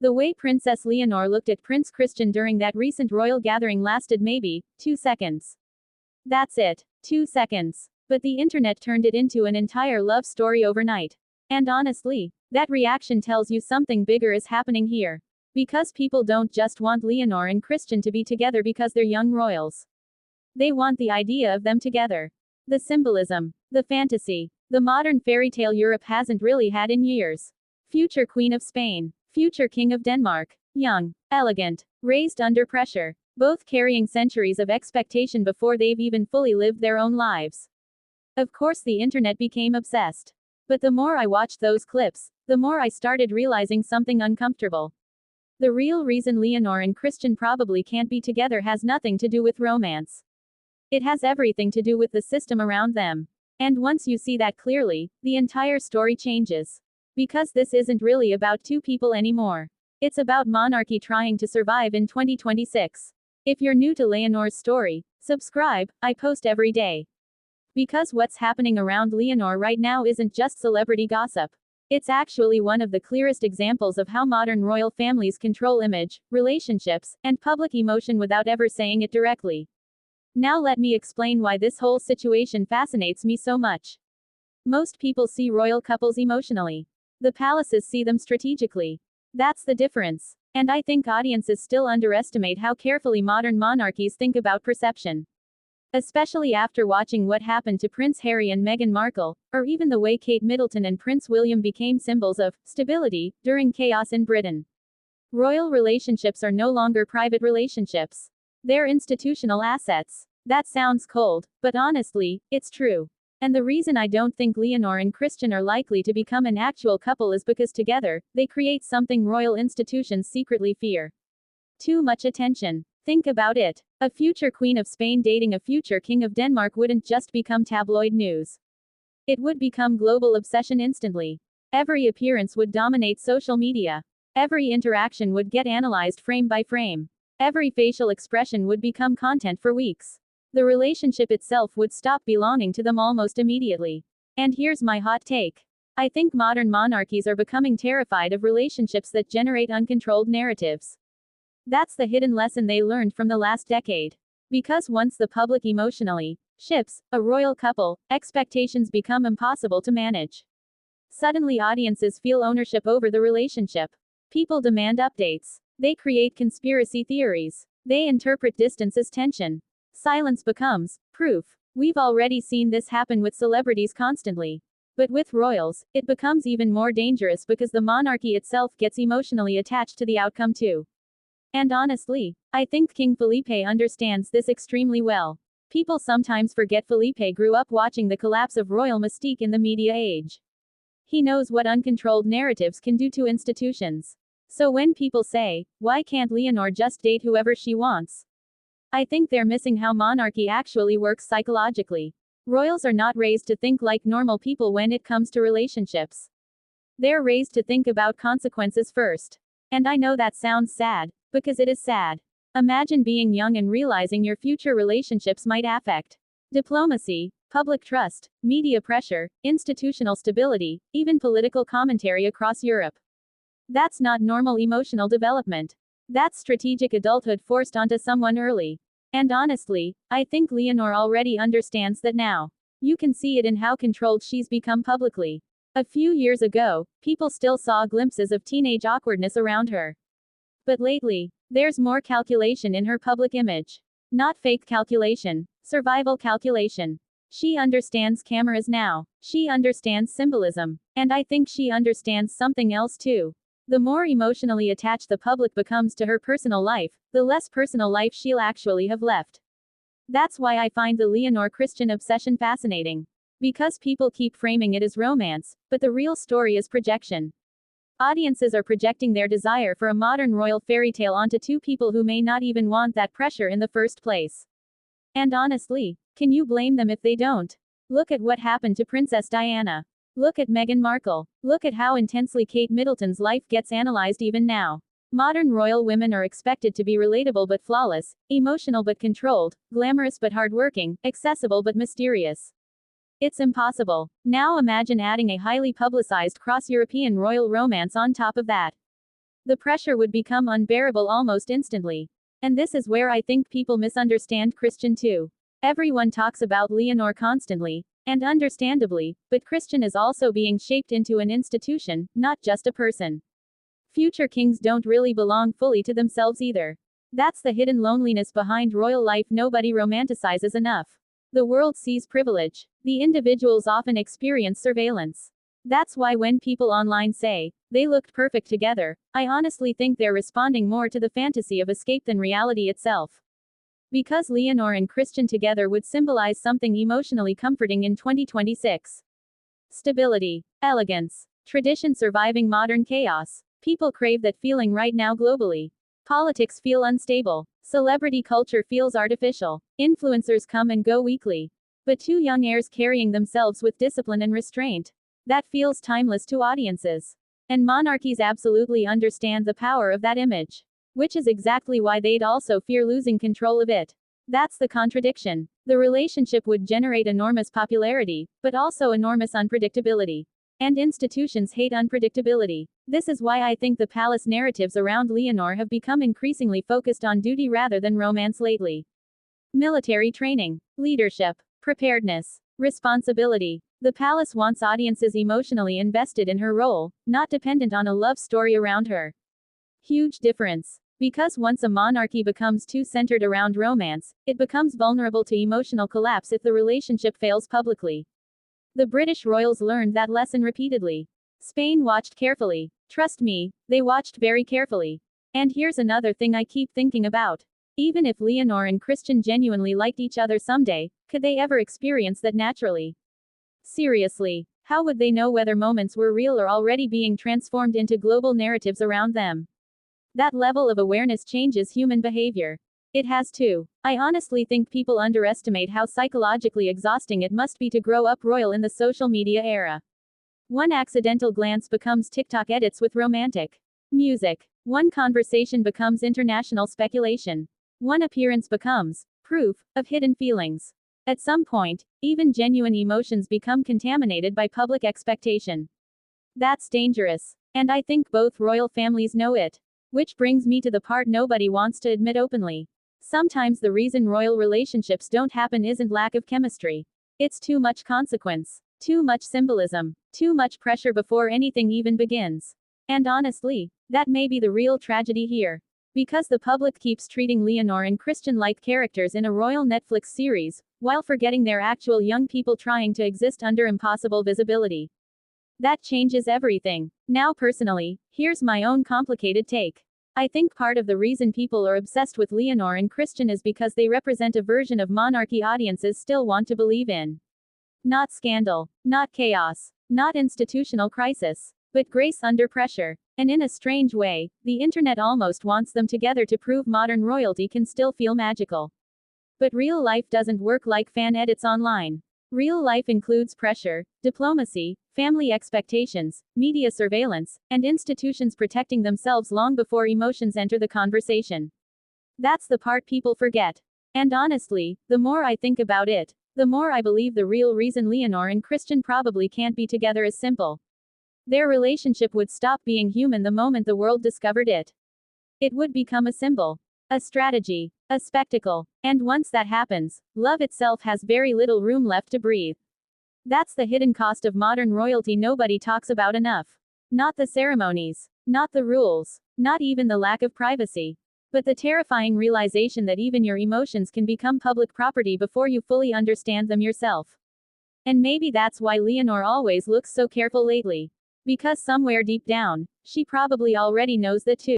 The way Princess Leonor looked at Prince Christian during that recent royal gathering lasted maybe 2 seconds. That's it. 2 seconds. But the internet turned it into an entire love story overnight. And honestly, that reaction tells you something bigger is happening here. Because people don't just want Leonor and Christian to be together because they're young royals. They want the idea of them together. The symbolism. The fantasy. The modern fairy tale Europe hasn't really had in years. Future Queen of Spain. Future King of Denmark. Young. Elegant. Raised under pressure. Both carrying centuries of expectation before they've even fully lived their own lives. Of course, the internet became obsessed. But the more I watched those clips, the more I started realizing something uncomfortable. The real reason Leonor and Christian probably can't be together has nothing to do with romance. It has everything to do with the system around them. And once you see that clearly, the entire story changes. Because this isn't really about two people anymore. It's about monarchy trying to survive in 2026. If you're new to Leonor's story, subscribe, I post every day. Because what's happening around Leonor right now isn't just celebrity gossip. It's actually one of the clearest examples of how modern royal families control image, relationships, and public emotion without ever saying it directly. Now let me explain why this whole situation fascinates me so much. Most people see royal couples emotionally. The palaces see them strategically. That's the difference. And I think audiences still underestimate how carefully modern monarchies think about perception. Especially after watching what happened to Prince Harry and Meghan Markle, or even the way Kate Middleton and Prince William became symbols of stability during chaos in Britain. Royal relationships are no longer private relationships. They're institutional assets. That sounds cold, but honestly, it's true. And the reason I don't think Leonor and Christian are likely to become an actual couple is because together, they create something royal institutions secretly fear. Too much attention. Think about it. A future Queen of Spain dating a future King of Denmark wouldn't just become tabloid news. It would become global obsession instantly. Every appearance would dominate social media. Every interaction would get analyzed frame by frame. Every facial expression would become content for weeks. The relationship itself would stop belonging to them almost immediately. And here's my hot take. I think modern monarchies are becoming terrified of relationships that generate uncontrolled narratives. That's the hidden lesson they learned from the last decade. Because once the public emotionally ships a royal couple, expectations become impossible to manage. Suddenly audiences feel ownership over the relationship. People demand updates. They create conspiracy theories. They interpret distance as tension. Silence becomes proof. We've already seen this happen with celebrities constantly. But with royals, it becomes even more dangerous because the monarchy itself gets emotionally attached to the outcome too. And honestly, I think King Felipe understands this extremely well. People sometimes forget Felipe grew up watching the collapse of royal mystique in the media age. He knows what uncontrolled narratives can do to institutions. So when people say, why can't Leonor just date whoever she wants? I think they're missing how monarchy actually works psychologically. Royals are not raised to think like normal people when it comes to relationships. They're raised to think about consequences first. And I know that sounds sad, because it is sad. Imagine being young and realizing your future relationships might affect diplomacy, public trust, media pressure, institutional stability, even political commentary across Europe. That's not normal emotional development. That's strategic adulthood forced onto someone early. And honestly, I think Leonor already understands that now. You can see it in how controlled she's become publicly. A few years ago, people still saw glimpses of teenage awkwardness around her. But lately, there's more calculation in her public image. Not fake calculation, survival calculation. She understands cameras now. She understands symbolism. And I think she understands something else too. The more emotionally attached the public becomes to her personal life, the less personal life she'll actually have left. That's why I find the Leonor Christian obsession fascinating. Because people keep framing it as romance, but the real story is projection. Audiences are projecting their desire for a modern royal fairy tale onto two people who may not even want that pressure in the first place. And honestly, can you blame them if they don't? Look at what happened to Princess Diana. Look at Meghan Markle. Look at how intensely Kate Middleton's life gets analyzed even now. Modern royal women are expected to be relatable but flawless, emotional but controlled, glamorous but hardworking, accessible but mysterious. It's impossible. Now imagine adding a highly publicized cross-European royal romance on top of that. The pressure would become unbearable almost instantly. And this is where I think people misunderstand Christian too. Everyone talks about Leonor constantly, and understandably, but Christian is also being shaped into an institution, not just a person. Future kings don't really belong fully to themselves either. That's the hidden loneliness behind royal life nobody romanticizes enough. The world sees privilege. The individuals often experience surveillance. That's why when people online say, they looked perfect together, I honestly think they're responding more to the fantasy of escape than reality itself. Because Leonor and Christian together would symbolize something emotionally comforting in 2026. Stability, elegance, tradition surviving modern chaos. People crave that feeling right now globally. Politics feel unstable. Celebrity culture feels artificial. Influencers come and go weekly. But two young heirs carrying themselves with discipline and restraint. That feels timeless to audiences. And monarchies absolutely understand the power of that image. Which is exactly why they'd also fear losing control of it. That's the contradiction. The relationship would generate enormous popularity, but also enormous unpredictability. And institutions hate unpredictability. This is why I think the palace narratives around Leonor have become increasingly focused on duty rather than romance lately. Military training, leadership, preparedness, responsibility. The palace wants audiences emotionally invested in her role, not dependent on a love story around her. Huge difference. Because once a monarchy becomes too centered around romance, it becomes vulnerable to emotional collapse if the relationship fails publicly. The British royals learned that lesson repeatedly. Spain watched carefully. Trust me, they watched very carefully. And here's another thing I keep thinking about. Even if Leonor and Christian genuinely liked each other someday, could they ever experience that naturally? Seriously, how would they know whether moments were real or already being transformed into global narratives around them? That level of awareness changes human behavior. It has to. I honestly think people underestimate how psychologically exhausting it must be to grow up royal in the social media era. One accidental glance becomes TikTok edits with romantic music. One conversation becomes international speculation. One appearance becomes proof of hidden feelings. At some point, even genuine emotions become contaminated by public expectation. That's dangerous. And I think both royal families know it. Which brings me to the part nobody wants to admit openly. Sometimes the reason royal relationships don't happen isn't lack of chemistry. It's too much consequence, too much symbolism, too much pressure before anything even begins. And honestly, that may be the real tragedy here. Because the public keeps treating Leonor and Christian like characters in a royal Netflix series, while forgetting they're actual young people trying to exist under impossible visibility. That changes everything. Now personally, here's my own complicated take. I think part of the reason people are obsessed with Leonor and Christian is because they represent a version of monarchy audiences still want to believe in. Not scandal, not chaos, not institutional crisis, but grace under pressure. And in a strange way, the internet almost wants them together to prove modern royalty can still feel magical. But real life doesn't work like fan edits online. Real life includes pressure, diplomacy, family expectations, media surveillance, and institutions protecting themselves long before emotions enter the conversation. That's the part people forget. And honestly, the more I think about it, the more I believe the real reason Leonor and Christian probably can't be together is simple. Their relationship would stop being human the moment the world discovered it. It would become a symbol, a strategy, a spectacle. And once that happens, love itself has very little room left to breathe. That's the hidden cost of modern royalty nobody talks about enough. Not the ceremonies, not the rules, not even the lack of privacy, but the terrifying realization that even your emotions can become public property before you fully understand them yourself. And maybe that's why Leonor always looks so careful lately. Because somewhere deep down, she probably already knows that too.